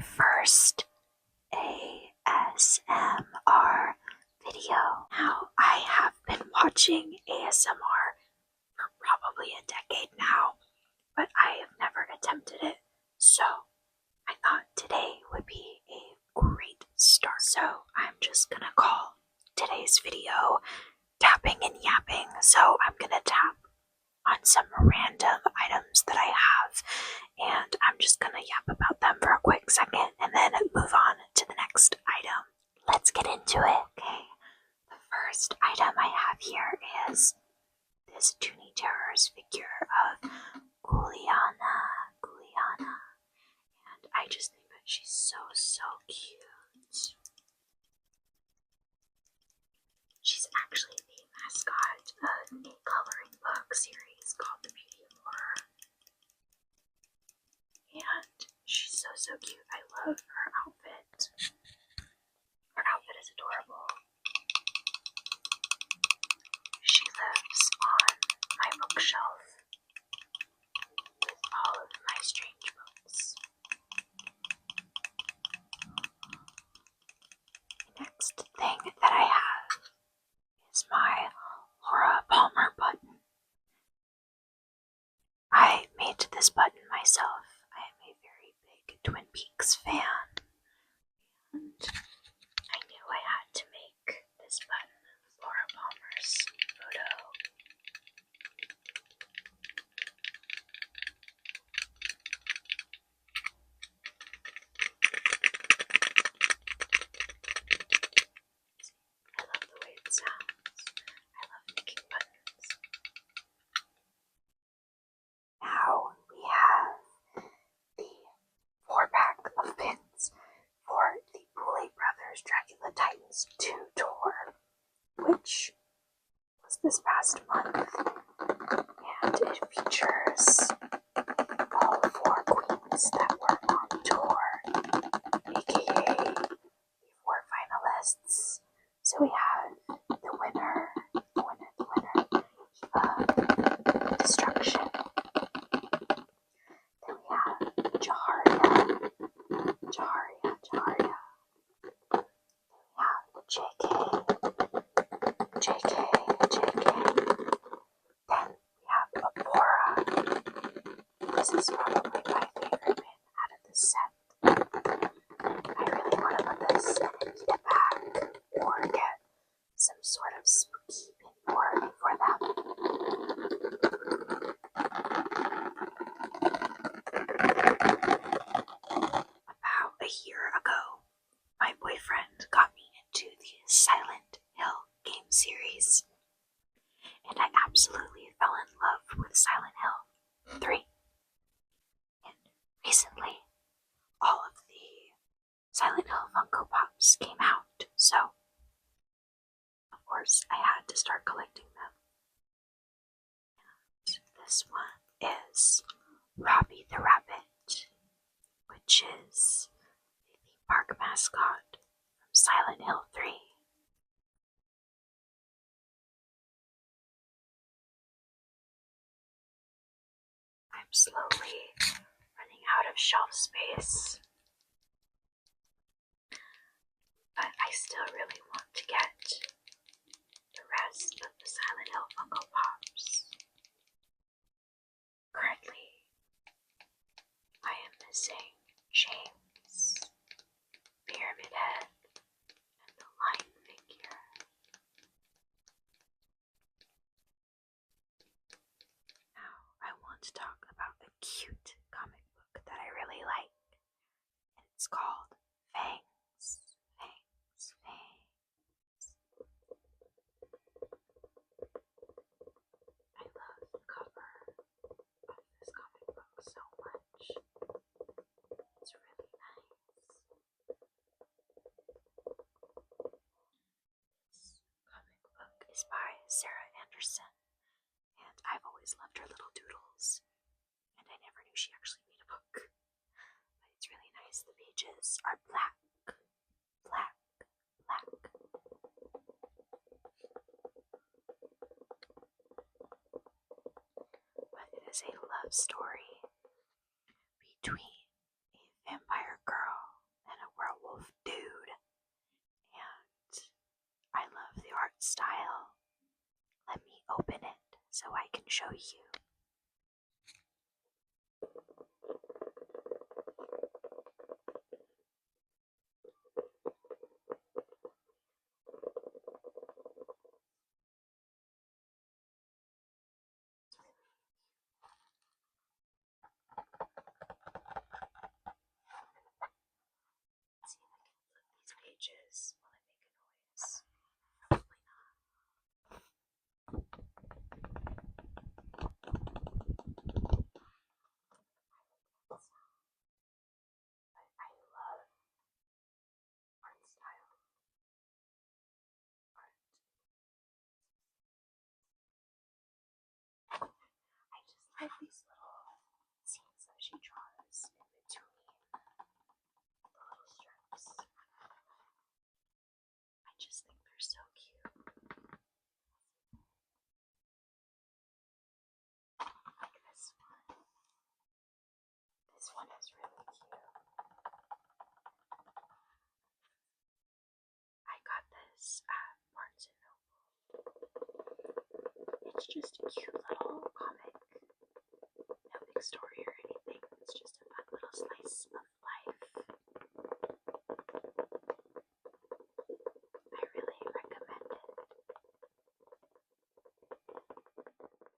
first ASMR video. Now, I have been watching ASMR for probably a decade now, but I have never attempted it, so I thought today would be a great start. So I'm just gonna call today's video tapping and yapping. So I'm gonna tap on some random items that I have, and I'm just gonna yap about them for a quick second and then move on to the next item. Let's get into it. Okay, the first item I have here is this Toonie Terrors figure of Juliana, and I just think that she's so cute. She's actually the mascot of a coloring book series called The Beauty of Horror. And she's so cute. I love her outfit. Her outfit is adorable. She lives on my bookshelf with all of my strange books. The next thing that I have is my Laura Palmer button. I made this button myself. I am a very big Twin Peaks fan, and I knew I had to make this button of Laura Palmer's photo. I love the way it sounds. I love making buttons. Now we have the 4-pack of pins for the Boulay Brothers Dracula Titans 2 tour, which was this past month, and it features all 4 queens that were on tour, aka the 4 finalists. So we have the winner, Eva Destruction. Then we have Jaharia. Then we have JK. Then we have Abora. This is probably my favorite pin out of the set. I really want to put this in an eat it bag or get some sort of spooky pin board for them. About a year ago, my boyfriend got me into the Silent Hill game series, and I absolutely fell in love with Silent Hill 3. And recently, all of the Silent Hill Funko Pops came out, so of course I had to start collecting them. And this one is Robbie the Rabbit, which is the theme park mascot from Silent Hill 3. I'm slowly running out of shelf space, but I still really want to get the rest of the Silent Hill Funko Pops. Currently, I am missing James, Pyramid Head, and the Lion figure. Now, I want to talk about a cute comic book that I really like, and it's called Fangs. I love the cover of this comic book so much. It's really nice. This comic book is by Sarah Anderson, and I've always loved her little doodles, and I never knew she actually made a book. But it's really nice. The pages are black. But it is a love story between a vampire girl show you. See if I can flip these pages while I make a noise. Probably not. But I love art style. I just like these little scenes that she draws in between the little strips. I just think they're so cute. Like this one. This one is really cute. I got this at Barnes & Noble. It's just a cute little comic. No big story or anything. It's just a fun little slice of life. I really recommend it.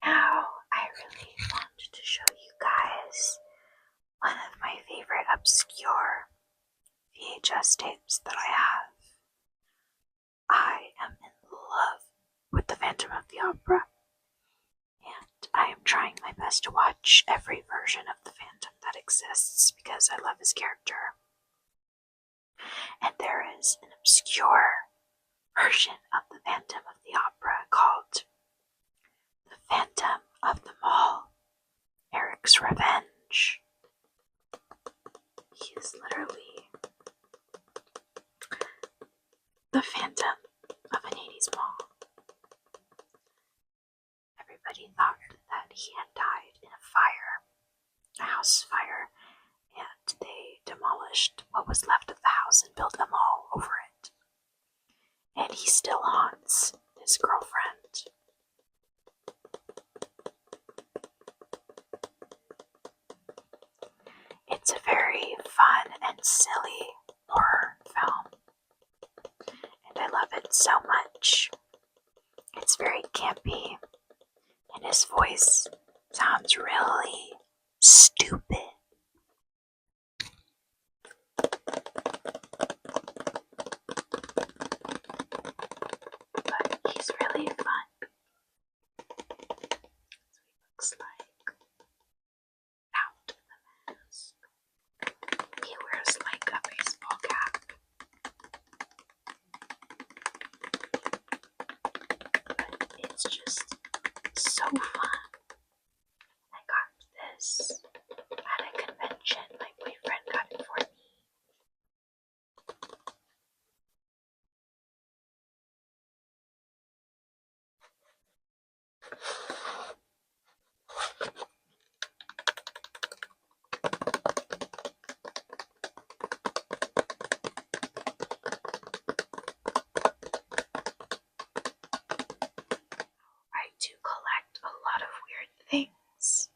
Now, I really want to show you guys one of my favorite obscure VHS tapes that I have. I am in love with the Phantom of the Opera, and I am trying my best to watch every version of the Phantom that exists because I love his character. And there is an obscure version of the Phantom of the Opera called The Phantom of the Mall, Eric's Revenge. He is literally the Phantom of an 80s mall. Everybody thought that he had died in a fire, a house fire, and they demolished what was left of the house and built a mall over it. And he still haunts his girlfriend. It's a very fun and silly horror film, and I love it so much. It's very campy, and his voice sounds really stupid. But he's really fun. That's what he looks like out of the mask. He wears like a baseball cap. But it's just so fun. I got this at a convention. My boyfriend got it for me. I do collect a lot of weird things.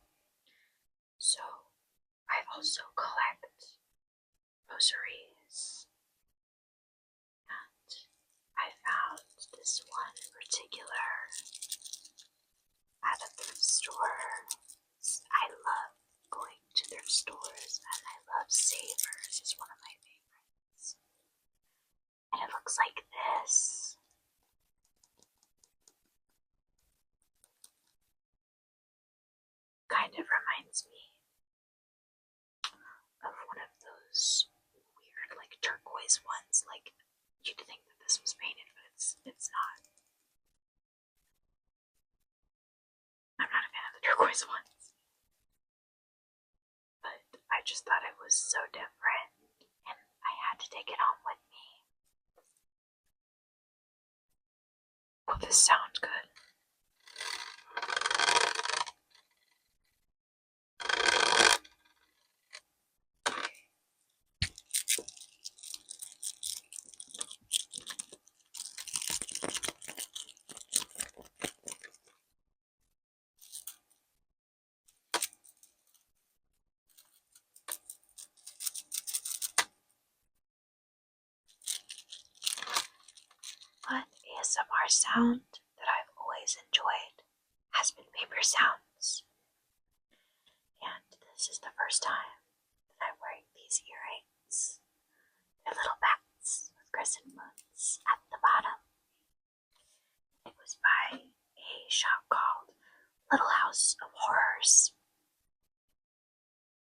So, I also collect rosaries. And I found this one in particular at a thrift store. I love going to thrift stores, and I love Savers. It's one of my favorites. And it looks like this. Kind of reminds me of one of those weird, like, turquoise ones. Like, you'd think that this was painted, but it's not. I'm not a fan of the turquoise ones. But I just thought it was so different, and I had to take it home with me. Will this sound good? ASMR sound that I've always enjoyed has been paper sounds. And this is the first time that I'm wearing these earrings. They're little bats with crescent moons at the bottom. It was by a shop called Little House of Horrors.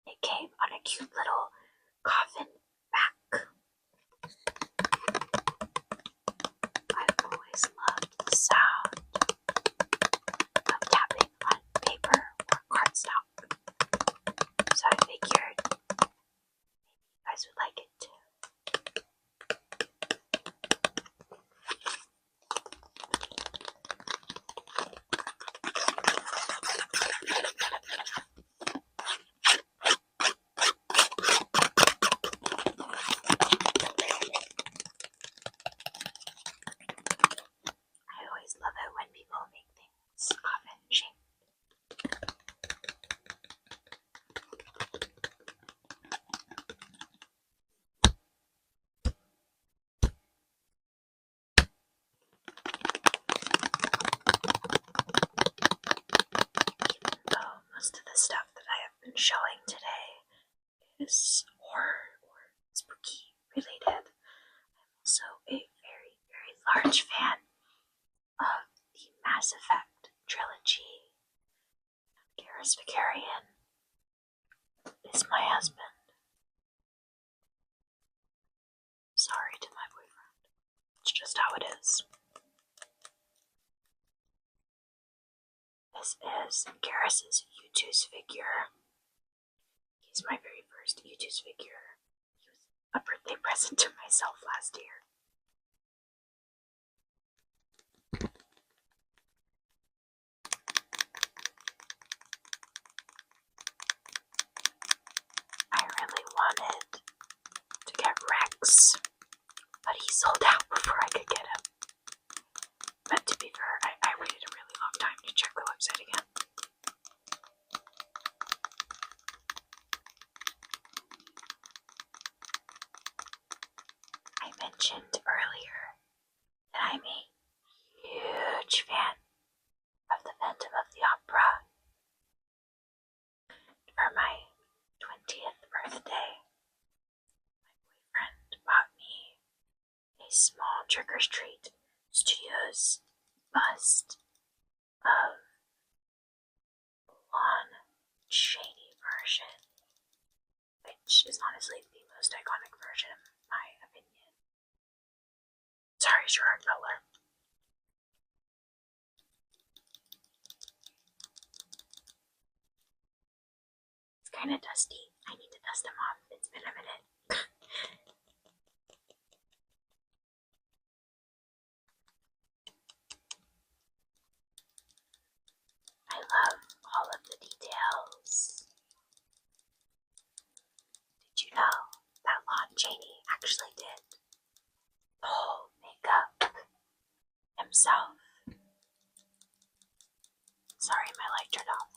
It came on a cute little coffin back. I've always loved the sound of tapping on paper or cardstock, so I figured maybe you guys would like it too. I always love it when people make things coffin shaped. Even though most of the stuff that I have been showing today is horror or spooky related, I'm also a very, very large fan of the Mass Effect trilogy. Garrus Vicarian is my husband. Sorry to my boyfriend. It's just how it is. This is Garrus's U2's figure. He's my very first U2's figure. He was a birthday present to myself last year. I really wanted to get Rex, but he sold out before I could get him. But to be fair, I waited a really long time to check the website again. I mentioned earlier that I'm a huge fan of the Phantom of the Opera. For my 20th birthday, my boyfriend bought me a small Trick or Treat Studios bust of Lon Chaney version, which is honestly the most iconic version in my opinion. Sorry, Gerard Butler. It's kind of dusty. I need to dust him off. It's been a minute. I love all of the details. Did you know that Lon Chaney actually did the whole makeup himself? Sorry, my light turned off.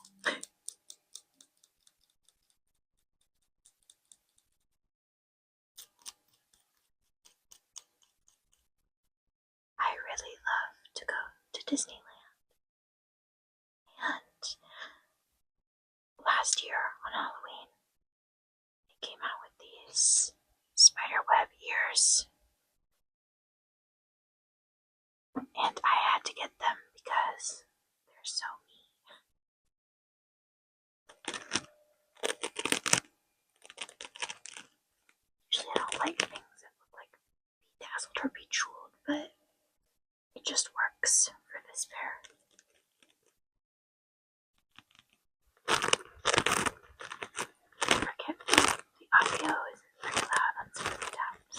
I really love to go to Disneyland. And last year on Halloween, they came out with these spiderweb ears. And I had to get them because they're so mean. Usually I don't like things that look like bedazzled or bejeweled, but it just works for this pair. Forgive me, the audio isn't very loud on some of the taps.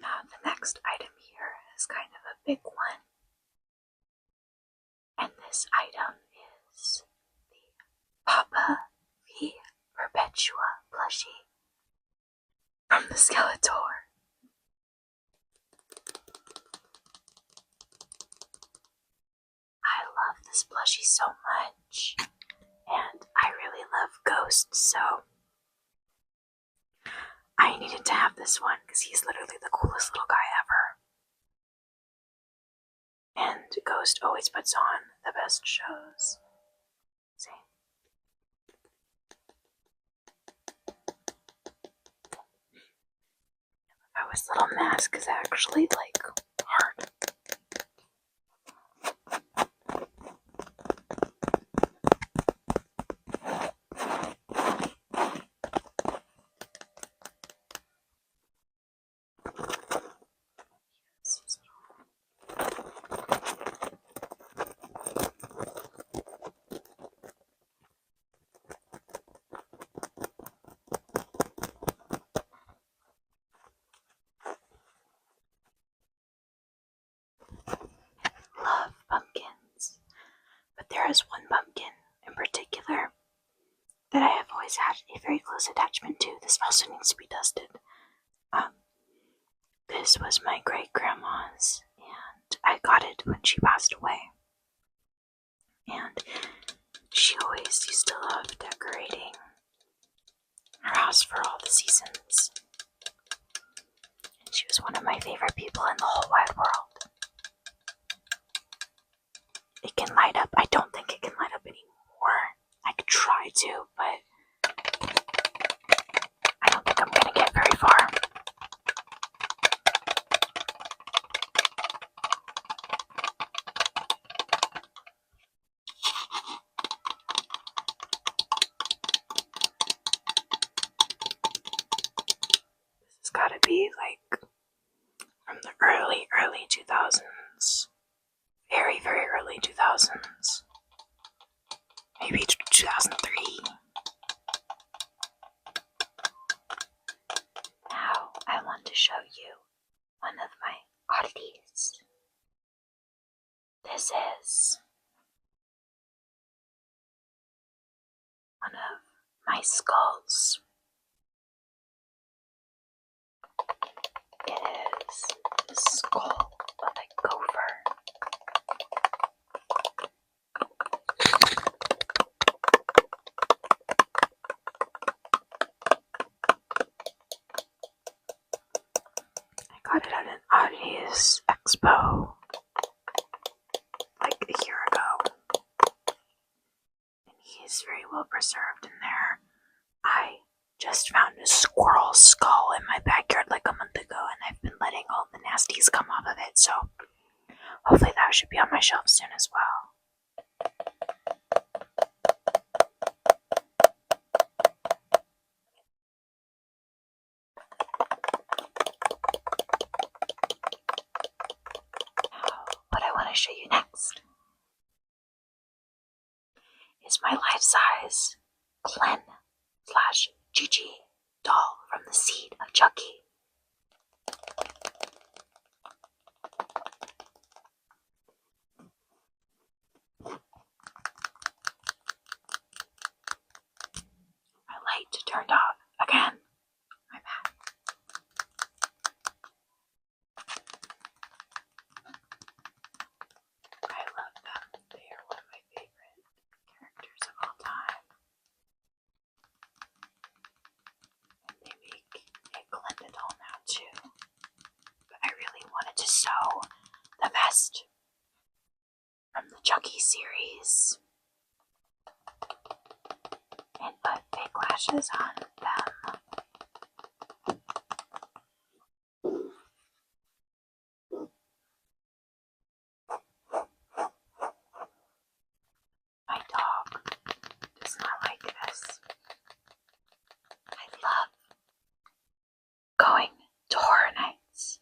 Now the next item here is kind of a big one. And this item is the Papa V Perpetua plushie from the Skeletor. this plushie so much, and I really love ghosts, so I needed to have this one because he's literally the coolest little guy ever. And Ghost always puts on the best shows. See? His little mask is actually like hard. Love pumpkins, but there is one pumpkin in particular that I have always had a very close attachment to. This also needs to be dusted. This was my great grandma's, and I got it when she passed away. And she always used to love decorating her house for all the seasons. And she was one of my favorite people in the whole wide world. It can light up. I don't think it can light up anymore. I could try to, but I don't think I'm gonna get very far. This has gotta be like from the early 2000s. Very, very early 2000s. Maybe 2003. Now I want to show you one of my oddities. This is one of my skulls. It is the skull of a gopher. I got it at an Oddities Expo like a year ago, and he is very well preserved in there. I just found a squirrel skull in my backyard like a month ago, and I've been letting all the nasties come off of it, so hopefully that should be on my shelf soon as well. What I want to show you next is my life-size Glenn / Gigi doll from the Seed of Chucky. My light turned off again. My bad. I love them. They are one of my favorite characters of all time. And they make a Glinda doll now too. But I really wanted to sew the vest from the Chucky series and put fake lashes on them. My dog does not like this. I love going to horror nights.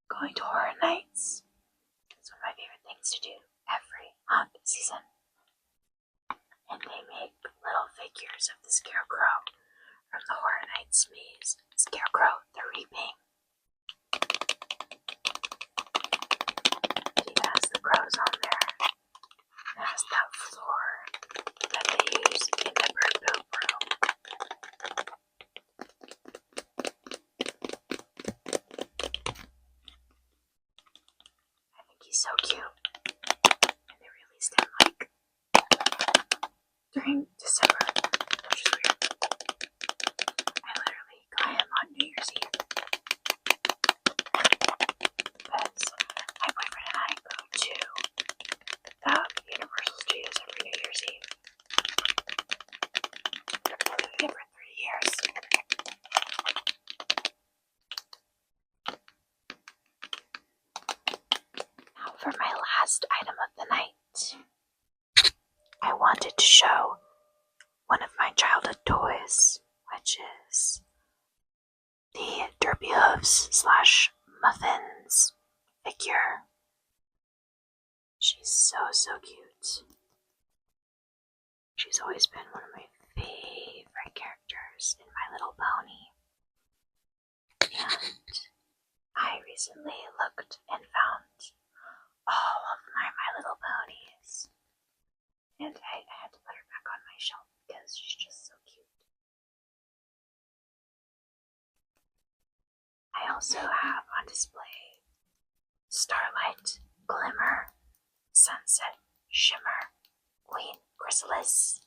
Going to horror nights is one of my favorite things to do every haunted season. And they make little figures of the Scarecrow from the Horror Nights maze. Scarecrow the Reaping. It even has the crows on there. It has that floor that they use in the bird poop room. I think he's so cute. puffs slash muffins figure. She's so cute. She's always been one of my favorite characters in My Little Pony. And I recently looked and found all of my Little Ponies. And I had to put her back on my shelf because she's just so cute. I also have on display Starlight, Glimmer, Sunset, Shimmer, Queen Chrysalis,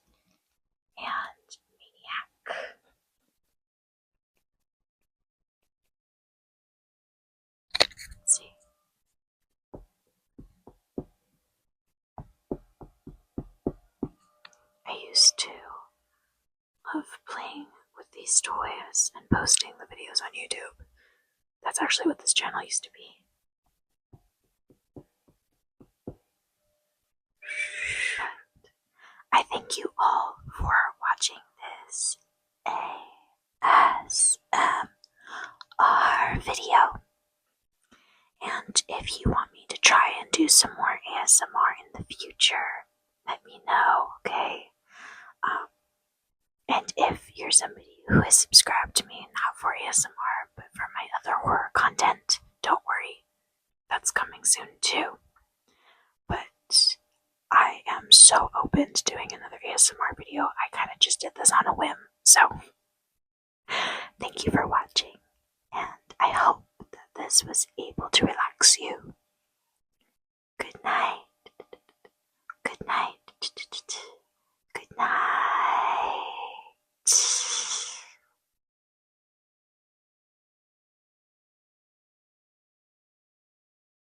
and Maniac. Let's see. I used to love playing with these toys and posting the videos on YouTube. That's actually what this channel used to be. But I thank you all for watching this ASMR video. And if you want me to try and do some more ASMR in the future, let me know, okay? And if you're somebody who has subscribed to me, not for ASMR, but for my other horror content, don't worry. That's coming soon too. But I am so open to doing another ASMR video. I kind of just did this on a whim. So, thank you for watching. And I hope that this was able to relax you.